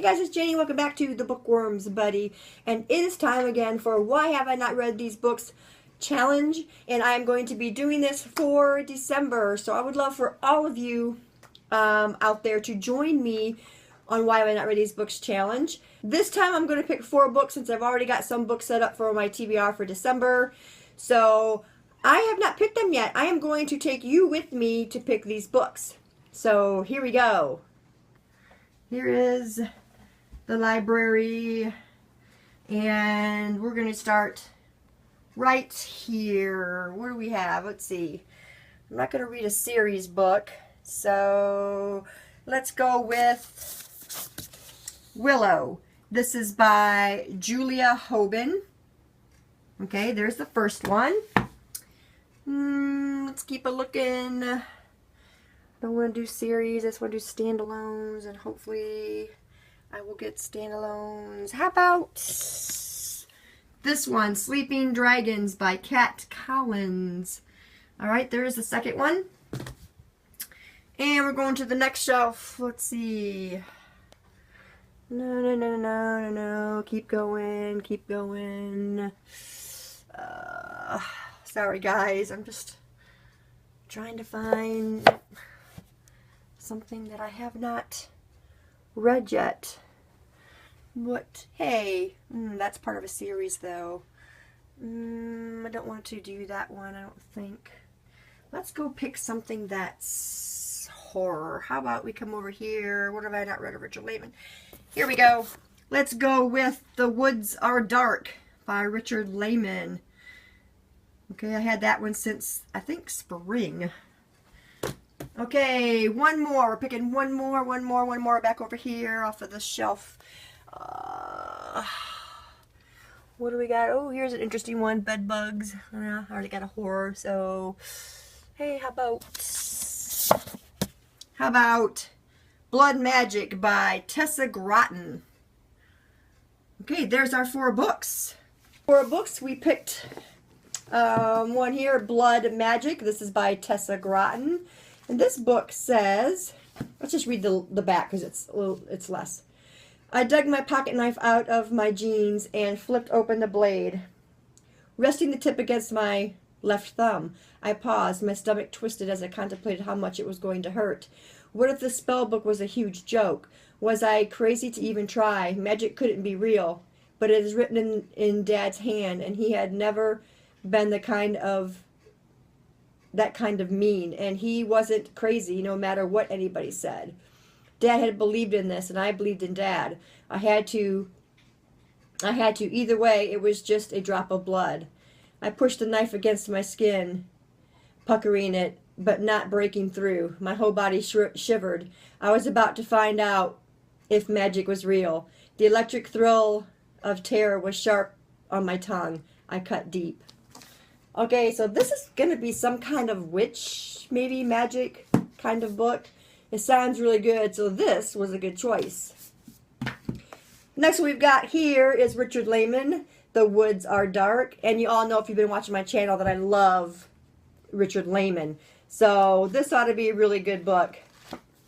guys, it's Janie. Welcome back to the Bookworms Buddy. And it is time again for Why Have I Not Read These Books challenge. And I'm going to be doing this for December. So I would love for all of you out there to join me on Why Have I Not Read These Books challenge. This time I'm going to pick 4 books since I've already got some books set up for my TBR for December. So I have not picked them yet. I am going to take you with me to pick these books. So here we go. Here is the library, and we're going to start right here. What do we have? Let's see. I'm not going to read a series book, so let's go with Willow. This is by Julia Hoban. Okay, there's the first one. Let's keep a looking. Don't want to do series, I just want to do standalones, and hopefully I will get standalones. How about this one, Sleeping Dragons by Kat Collins. Alright, there's the second one. And we're going to the next shelf. Let's see. No. Keep going, keep going. Sorry guys, I'm just trying to find something that I have not read yet. What? Hey, that's part of a series though. I don't want to do that one, I don't think. Let's go pick something that's horror. How about we come over here? What have I not read of Richard Lehman? Here we go. Let's go with The Woods Are Dark by Richard Lehman. Okay, I had that one since, I think, spring. Okay, one more. We're picking one more back over here off of the shelf. What do we got? Oh, here's an interesting one. Bed bugs. I already got a horror, so hey, how about Blood Magic by Tessa Groton? Okay, there's our 4 books. 4 books. We picked one here, Blood Magic. This is by Tessa Groton. And this book says, let's just read the back because it's less. I dug my pocket knife out of my jeans and flipped open the blade. Resting the tip against my left thumb, I paused, my stomach twisted as I contemplated how much it was going to hurt. What if the spell book was a huge joke? Was I crazy to even try? Magic couldn't be real, but it is written in Dad's hand, and he had never been that kind of mean, and he wasn't crazy no matter what anybody said. Dad had believed in this, and I believed in Dad. I had to. Either way, it was just a drop of blood. I pushed the knife against my skin, puckering it, but not breaking through. My whole body shivered. I was about to find out if magic was real. The electric thrill of terror was sharp on my tongue. I cut deep. Okay, so this is going to be some kind of witch, maybe magic kind of book. It sounds really good, so this was a good choice. Next we've got here is Richard Lehman, The Woods Are Dark. And you all know if you've been watching my channel that I love Richard Lehman. So this ought to be a really good book.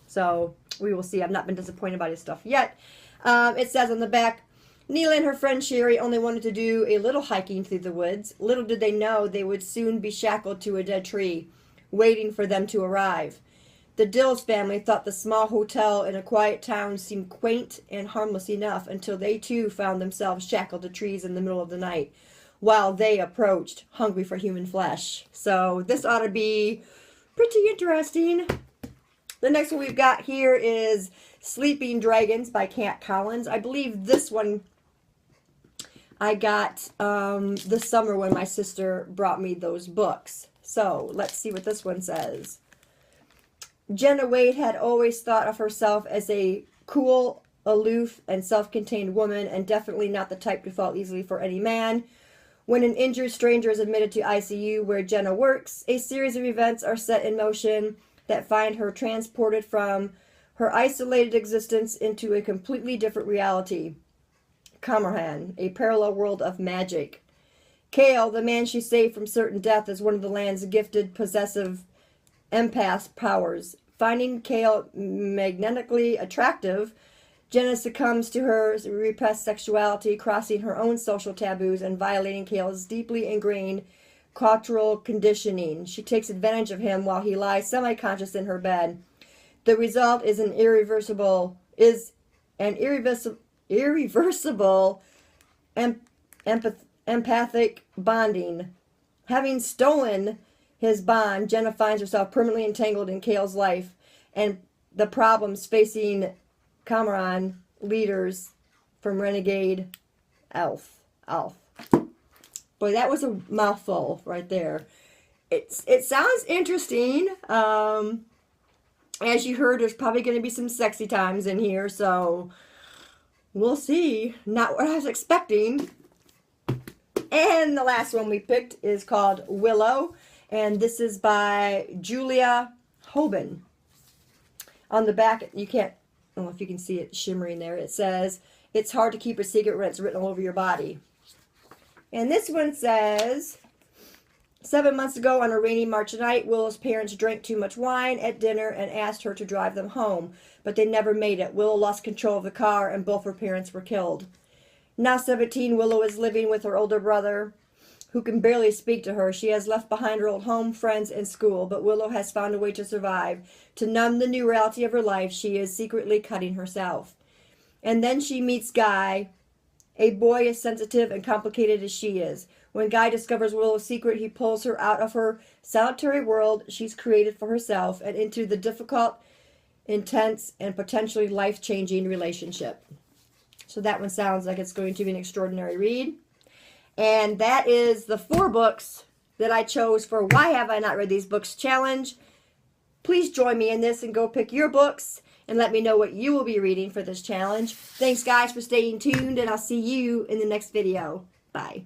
So we will see. I've not been disappointed by his stuff yet. It says on the back, Neela and her friend Sherry only wanted to do a little hiking through the woods. Little did they know they would soon be shackled to a dead tree, waiting for them to arrive. The Dills family thought the small hotel in a quiet town seemed quaint and harmless enough until they too found themselves shackled to trees in the middle of the night, while they approached, hungry for human flesh. So this ought to be pretty interesting. The next one we've got here is Sleeping Dragons by Kat Collins. I believe this one I got this summer when my sister brought me those books. So let's see what this one says. Jenna Wade had always thought of herself as a cool, aloof, and self-contained woman, and definitely not the type to fall easily for any man. When an injured stranger is admitted to ICU where Jenna works, a series of events are set in motion that find her transported from her isolated existence into a completely different reality. Camarhan, a parallel world of magic. Kale, the man she saved from certain death, is one of the land's gifted, possessive empath powers. Finding Kale magnetically attractive, Jenna succumbs to her repressed sexuality, crossing her own social taboos and violating Cale's deeply ingrained cultural conditioning. She takes advantage of him while he lies semi-conscious in her bed. The result is an irreversible empathic bonding. Having stolen his bond, Jenna finds herself permanently entangled in Cale's life and the problems facing Cameron leaders from Renegade Elf. Boy, that was a mouthful right there. It sounds interesting. As you heard, there's probably going to be some sexy times in here, so we'll see. Not what I was expecting. And the last one we picked is called Willow, and this is by Julia Hoban. On the back, you can't, I don't know if you can see it shimmering there. It says, "It's hard to keep a secret when it's written all over your body." And this one says, 7 months ago on a rainy March night, Willow's parents drank too much wine at dinner and asked her to drive them home, but they never made it. Willow lost control of the car and both her parents were killed. Now 17, Willow is living with her older brother, who can barely speak to her. She has left behind her old home, friends, and school, but Willow has found a way to survive. To numb the new reality of her life, she is secretly cutting herself. And then she meets Guy, a boy as sensitive and complicated as she is. When Guy discovers Willow's secret, he pulls her out of her solitary world she's created for herself and into the difficult, intense, and potentially life-changing relationship. So that one sounds like it's going to be an extraordinary read. And that is the 4 books that I chose for Why Have I Not Read These Books challenge. Please join me in this and go pick your books and let me know what you will be reading for this challenge. Thanks, guys, for staying tuned, and I'll see you in the next video. Bye.